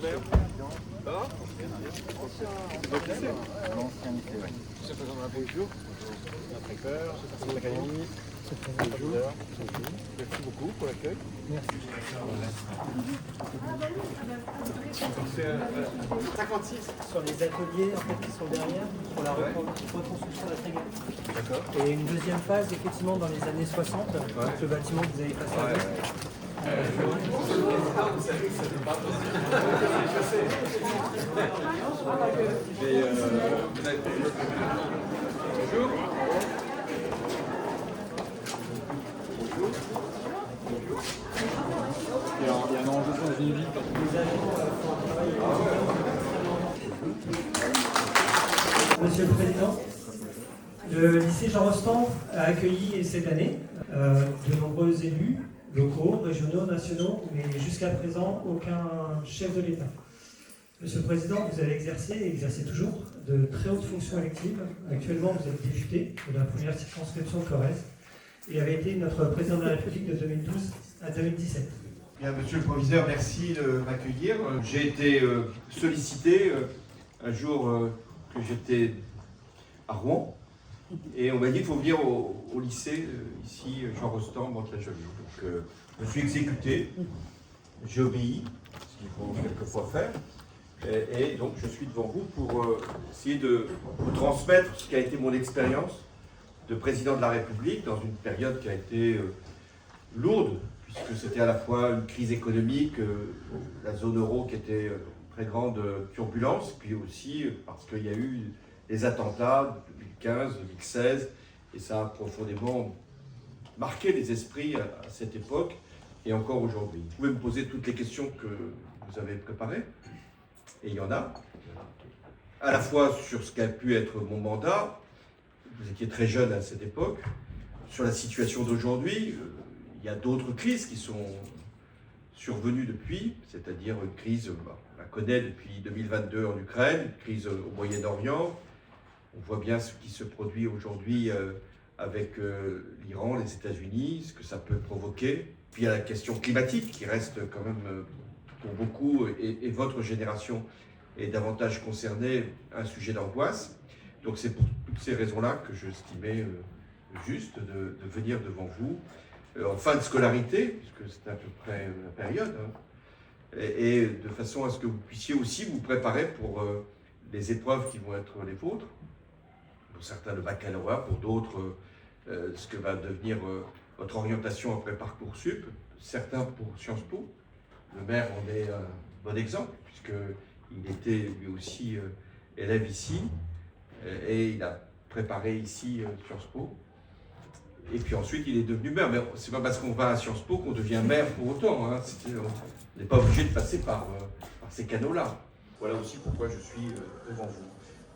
Ça va? Votre lycée? L'ancien lycée, oui. Monsieur le président de la République, bonjour. Notre recteur, président de l'académie. Bonjour. Merci beaucoup pour l'accueil. Merci. C'est 56 sur les ateliers en fait, qui sont derrière, pour la reconstruction de la Trégale. D'accord. Et une deuxième phase, effectivement, dans les années 60, le bâtiment que vous avez passé à Bonjour. Il y a un enjeu dans une ville parce que les agents font un travail. Monsieur le Président, le lycée Jean Rostand a accueilli cette année de nombreux élus locaux, régionaux, nationaux, mais jusqu'à présent aucun chef de l'État. Monsieur le Président, vous avez exercé et exercez toujours de très hautes fonctions électives. Actuellement, vous êtes député de la première circonscription de Corrèze et avez été notre président de la République de 2012 à 2017. Bien, monsieur le proviseur, merci de m'accueillir. J'ai été sollicité un jour que j'étais à Rouen et on m'a dit qu'il faut venir au lycée ici, Jean Rostand, Mantes-la-Jolie. Donc je me suis exécuté, j'ai obéi, ce qu'il faut quelquefois faire. Et donc je suis devant vous pour essayer de vous transmettre ce qui a été mon expérience de président de la République dans une période qui a été lourde, puisque c'était à la fois une crise économique, la zone euro qui était en très grande turbulence, puis aussi parce qu'il y a eu les attentats de 2015, 2016, et ça a profondément marqué les esprits à cette époque et encore aujourd'hui. Vous pouvez me poser toutes les questions que vous avez préparées, et il y en a, à la fois sur ce qu'a pu être mon mandat, vous étiez très jeune à cette époque, sur la situation d'aujourd'hui. Il y a d'autres crises qui sont survenues depuis, c'est-à-dire une crise, on la connaît depuis 2022 en Ukraine, une crise au Moyen-Orient. On voit bien ce qui se produit aujourd'hui avec l'Iran, les États-Unis, ce que ça peut provoquer. Puis il y a la question climatique qui reste quand même pour beaucoup, et votre génération est davantage concernée, un sujet d'angoisse. Donc c'est pour toutes ces raisons-là que j'estimais juste de venir devant vous en fin de scolarité, puisque c'est à peu près la période, hein, et de façon à ce que vous puissiez aussi vous préparer pour les épreuves qui vont être les vôtres, pour certains le baccalauréat, pour d'autres ce que va devenir votre orientation après Parcoursup, certains pour Sciences Po. Le maire en est un bon exemple, puisqu'il était lui aussi élève ici, et il a préparé ici Sciences Po. Et puis ensuite, il est devenu maire. Mais c'est pas parce qu'on va à Sciences Po qu'on devient maire pour autant. Hein. On n'est pas obligé de passer par ces canaux-là. Voilà aussi pourquoi je suis devant vous.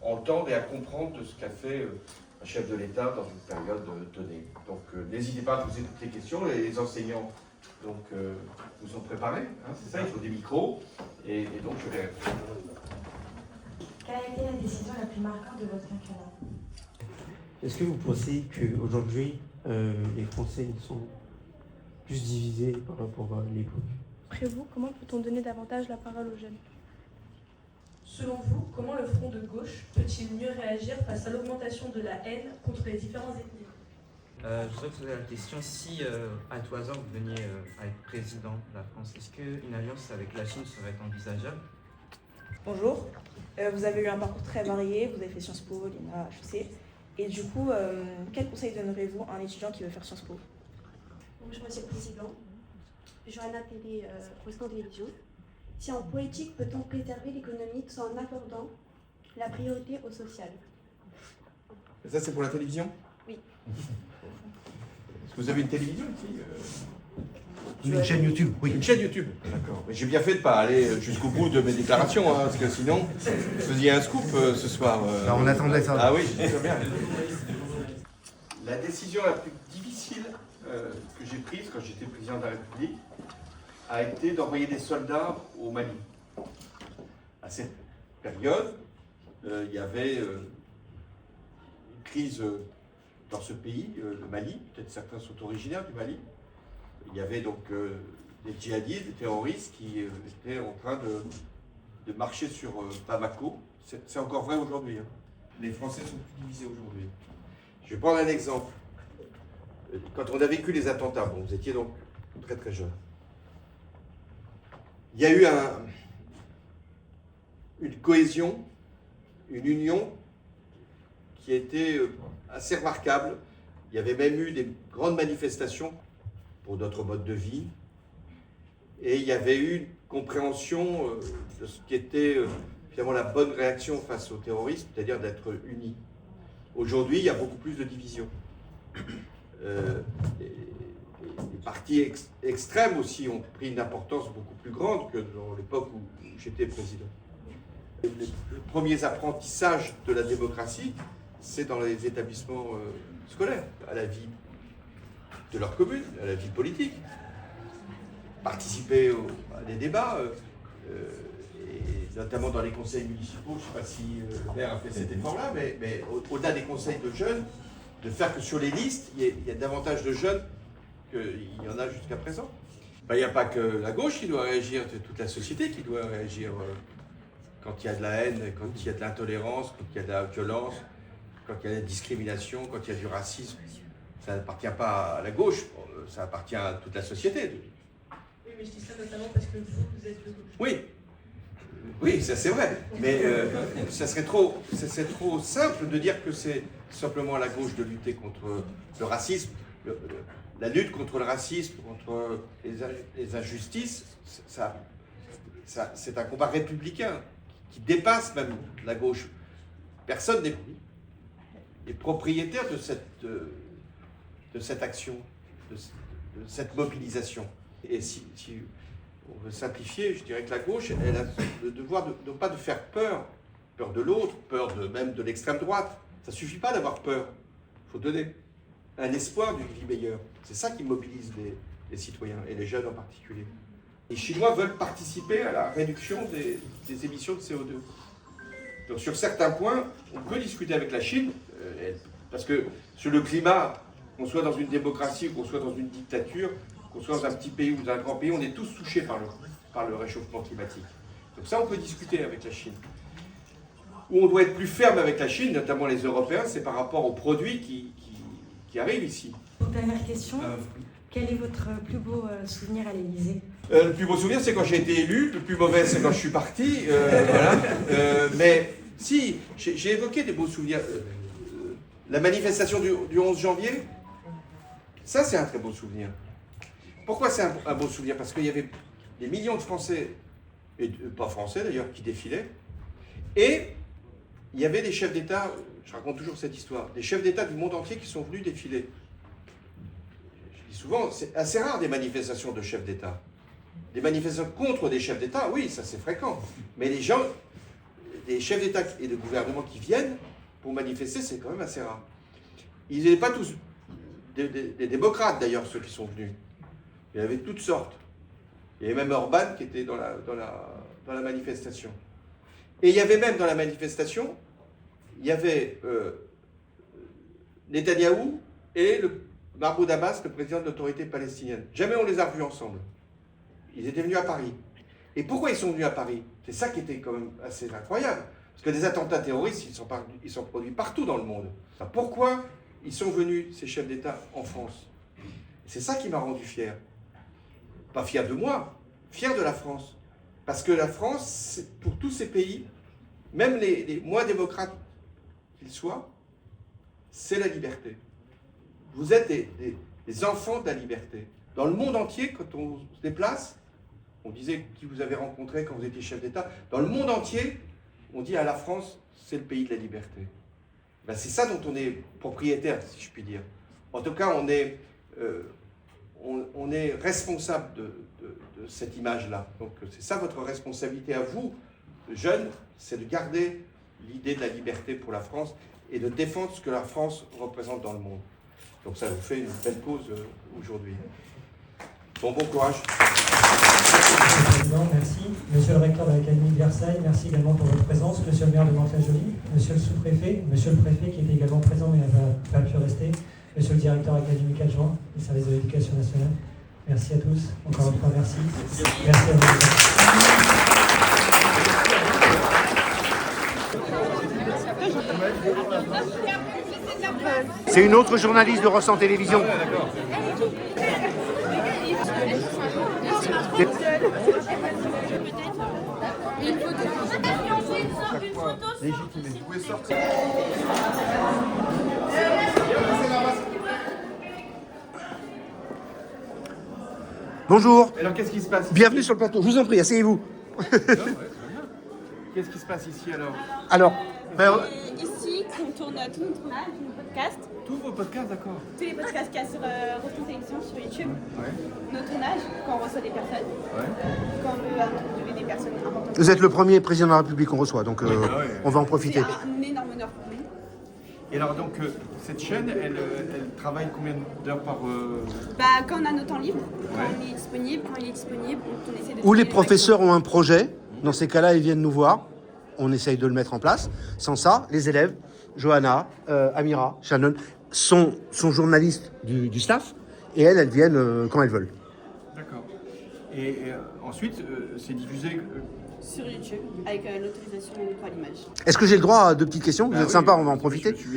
Entendre et à comprendre de ce qu'a fait un chef de l'État dans une période donnée. Donc n'hésitez pas à poser toutes les questions. Les enseignants donc, vous sont préparés. Hein, c'est ça, ils ont des micros. Et donc je vais répondre. Quelle a été la décision la plus marquante de votre quinquennat? Est-ce que vous pensez qu'aujourd'hui, les Français sont plus divisés par rapport à l'époque? Après vous, comment peut-on donner davantage la parole aux jeunes? Selon vous, comment le front de gauche peut-il mieux réagir face à l'augmentation de la haine contre les différents ethnies? Je voudrais poser la question, si à tout hasard vous veniez à être président de la France, est-ce qu'une alliance avec la Chine serait envisageable? Bonjour, vous avez eu un parcours très varié, vous avez fait Sciences Po, l'INA, HEC, et du coup, quel conseil donnerez-vous à un étudiant qui veut faire Sciences Po? Bonjour Monsieur le Président, Johanna Télé, président Télévision. Si en politique peut-on préserver l'économie tout en accordant la priorité au social? Et ça, c'est pour la télévision? Oui. Est-ce que vous avez une télévision ici Une chaîne YouTube, oui. Une chaîne YouTube, d'accord. Mais j'ai bien fait de ne pas aller jusqu'au bout de mes déclarations, hein, parce que sinon, vous faisiez un scoop ce soir. Bah, on attendait ça. Ah oui, très bien. La décision la plus difficile que j'ai prise quand j'étais président de la République a été d'envoyer des soldats au Mali. À cette période, il y avait une crise dans ce pays, le Mali. Peut-être certains sont originaires du Mali. Il y avait donc des djihadistes, des terroristes qui étaient en train de marcher sur Bamako. C'est encore vrai aujourd'hui. Hein. Les Français sont plus divisés aujourd'hui. Je vais prendre un exemple. Quand on a vécu les attentats, bon, vous étiez donc très très jeune, il y a eu une cohésion, une union qui a été assez remarquable. Il y avait même eu des grandes manifestations pour notre mode de vie. Et il y avait eu une compréhension de ce qui était finalement la bonne réaction face au terrorisme, c'est-à-dire d'être unis. Aujourd'hui, il y a beaucoup plus de divisions. Les partis extrêmes aussi ont pris une importance beaucoup plus grande que dans l'époque où j'étais président. Les premiers apprentissages de la démocratie, c'est dans les établissements scolaires, à la vie de leur commune, à la vie politique. Participer à des débats, et notamment dans les conseils municipaux. Je ne sais pas si le maire a fait cet effort-là, mais au-delà des conseils de jeunes, de faire que sur les listes, il y a davantage de jeunes qu'il y en a jusqu'à présent. Il n'y a pas que la gauche qui doit réagir, c'est toute la société qui doit réagir quand il y a de la haine, quand il y a de l'intolérance, quand il y a de la violence, quand il y a de la discrimination, quand il y a du racisme. Ça n'appartient pas à la gauche, ça appartient à toute la société. Oui, mais je dis ça notamment parce que vous êtes de gauche. Oui. Oui, ça c'est vrai, mais ça serait trop simple de dire que c'est simplement à la gauche de lutter contre le racisme. La lutte contre le racisme, contre les injustices, c'est un combat républicain qui dépasse même la gauche. Personne n'est propriétaire de cette action, de cette mobilisation. Et si on veut simplifier, je dirais que la gauche, elle a le devoir non pas de faire peur de l'autre, même de l'extrême droite. Ça ne suffit pas d'avoir peur. Il faut donner un espoir d'une vie meilleure. C'est ça qui mobilise les citoyens, et les jeunes en particulier. Les Chinois veulent participer à la réduction des émissions de CO2. Donc sur certains points, on peut discuter avec la Chine, parce que sur le climat, qu'on soit dans une démocratie ou qu'on soit dans une dictature, qu'on soit dans un petit pays ou dans un grand pays, on est tous touchés par le réchauffement climatique. Donc ça, on peut discuter avec la Chine. Où on doit être plus ferme avec la Chine, notamment les Européens, c'est par rapport aux produits qui arrivent ici. Dernière question. Quel est votre plus beau souvenir à l'Élysée? Le plus beau souvenir, c'est quand j'ai été élu. Le plus mauvais, c'est quand je suis parti. Voilà. Mais si, j'ai évoqué des beaux souvenirs. La manifestation du 11 janvier, ça, c'est un très beau souvenir. Pourquoi c'est un beau souvenir? Parce qu'il y avait des millions de Français, et pas Français d'ailleurs, qui défilaient. Et il y avait des chefs d'État, je raconte toujours cette histoire, des chefs d'État du monde entier qui sont venus défiler. Je dis souvent, c'est assez rare des manifestations de chefs d'État. Des manifestations contre des chefs d'État, oui, ça c'est fréquent. Mais les gens, des chefs d'État et de gouvernement qui viennent pour manifester, c'est quand même assez rare. Ils n'étaient pas tous des démocrates d'ailleurs, ceux qui sont venus. Il y avait toutes sortes. Il y avait même Orban qui était dans la manifestation. Et il y avait même dans la manifestation, il y avait Netanyahou et Mahmoud Abbas, le président de l'autorité palestinienne. Jamais on les a revus ensemble. Ils étaient venus à Paris. Et pourquoi ils sont venus à Paris? C'est ça qui était quand même assez incroyable. Parce que des attentats terroristes, ils sont produits partout dans le monde. Pourquoi ils sont venus, ces chefs d'État, en France? C'est ça qui m'a rendu fier. Pas fier de moi, fier de la France. Parce que la France, pour tous ces pays, même les moins démocrates qu'ils soient, c'est la liberté. Vous êtes des enfants de la liberté. Dans le monde entier, quand on se déplace, on disait qui vous avez rencontré quand vous étiez chef d'État, dans le monde entier, on dit à la France, c'est le pays de la liberté. Ben, c'est ça dont on est propriétaire, si je puis dire. En tout cas, on est responsable de cette image-là. Donc c'est ça votre responsabilité à vous, jeunes, c'est de garder l'idée de la liberté pour la France et de défendre ce que la France représente dans le monde. Donc ça vous fait une belle cause aujourd'hui. Bon courage. Merci. Monsieur le recteur de l'Académie de Versailles, merci également pour votre présence. Monsieur le maire de Mantes-la-Jolie, monsieur le sous-préfet, monsieur le préfet qui était également présent mais n'a pas pu rester, monsieur le directeur académique adjoint du service de l'éducation nationale. Merci à tous. Encore une fois, merci. Merci à vous. C'est une autre journaliste de Rostand Télévision. Ah, d'accord. Légitimé. Vous pouvez sortir. Bonjour. Alors qu'est-ce qui se passe? Bienvenue sur le plateau. Je vous en prie, asseyez-vous. Qu'est-ce qui se passe ici alors? Alors, Ici, on tourne tout notre tournage, nos podcasts, Tous vos podcasts, d'accord. tous les podcasts qu'il y a sur Rostand Télévision sur YouTube, Ouais. nos tournages, quand on reçoit des personnes, Ouais. quand on veut interviewer des personnes importantes. vous êtes le premier président de la République qu'on reçoit, donc ouais. on va en C'est profiter. un énorme honneur pour nous. Et alors donc cette chaîne, elle travaille combien d'heures par Bah, quand on a nos temps libres, quand Ouais. on est disponible, quand il est disponible, on essaie de... Où les trouver professeurs ont un projet, dans ces cas-là, ils viennent nous voir. On essaye de le mettre en place. Sans ça, les élèves, Johanna, Amira, Shannon, sont journalistes du staff et elles viennent quand elles veulent. D'accord. Et ensuite, c'est diffusé. sur YouTube, avec l'autorisation du droit à l'image. Est-ce que j'ai le droit à 2 petites questions? Vous Bah êtes oui, sympa, on va en profiter. Je suis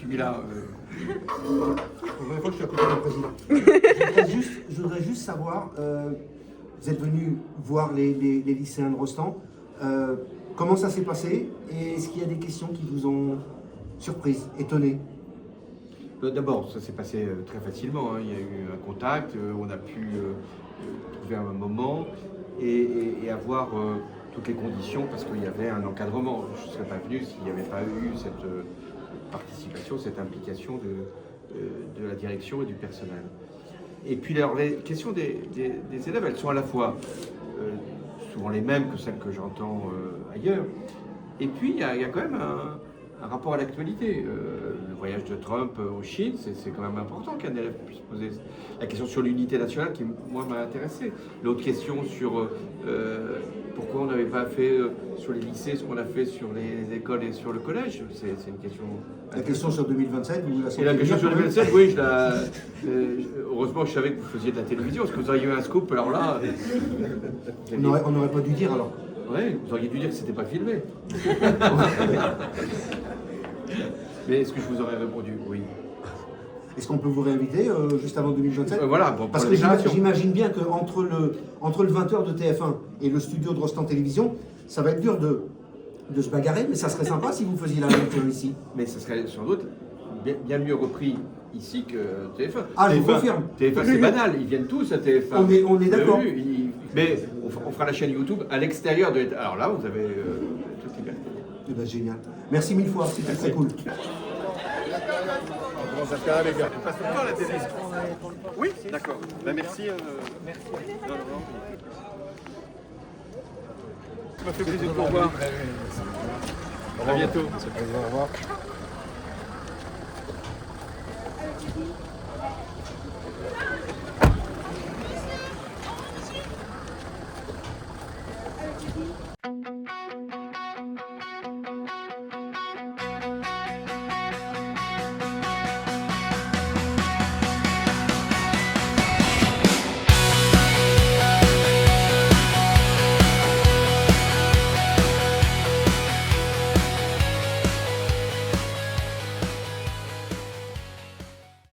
mis là. Première fois que je suis à côté d'un président. Je voudrais juste savoir, vous êtes venu voir les lycéens de Rostand. Comment ça s'est passé et est-ce qu'il y a des questions qui vous ont surprise, étonné? D'abord, ça s'est passé très facilement. Hein. Il y a eu un contact, on a pu trouver un moment et avoir toutes les conditions parce qu'il y avait un encadrement. Je ne serais pas venu s'il n'y avait pas eu cette participation, cette implication de la direction et du personnel. Et puis alors, les questions des élèves, elles sont à la fois souvent les mêmes que celles que j'entends ailleurs. Et puis, il y a quand même un rapport à l'actualité. Le voyage de Trump en Chine, c'est quand même important qu'un élève puisse poser la question sur l'unité nationale qui, moi, m'a intéressé. L'autre question sur pourquoi on n'avait pas fait sur les lycées ce qu'on a fait sur les écoles et sur le collège, c'est une question... La question sur 2027, vous la sentez? Et la question sur 2027, oui, heureusement je savais que vous faisiez de la télévision, parce que vous auriez eu un scoop, alors là... On n'aurait pas dû dire alors. Oui, vous auriez dû dire que c'était pas filmé. Mais est-ce que je vous aurais répondu? Oui. Est-ce qu'on peut vous réinviter juste avant 2027? Voilà, bon, parce que j'imagine bien qu'entre le 20h de TF1 et le studio de Rostand Télévision, ça va être dur de se bagarrer, mais ça serait sympa si vous faisiez la même chose ici. Mais ça serait sans doute bien mieux repris ici que TF1. Ah, je TF1, vous confirme. TF1 c'est banal, ils viennent tous à TF1. On est d'accord. Mais on fera la chaîne YouTube à l'extérieur de... Alors là, vous avez toute liberté. Eh ben, génial. Merci mille fois, c'était très cool. On commence à faire les gars. On passe le temps à la télé. Oui, d'accord. Ben, merci. Merci. Non. Ça m'a fait plaisir de vous revoir. À bientôt. Monsieur le Président, au revoir.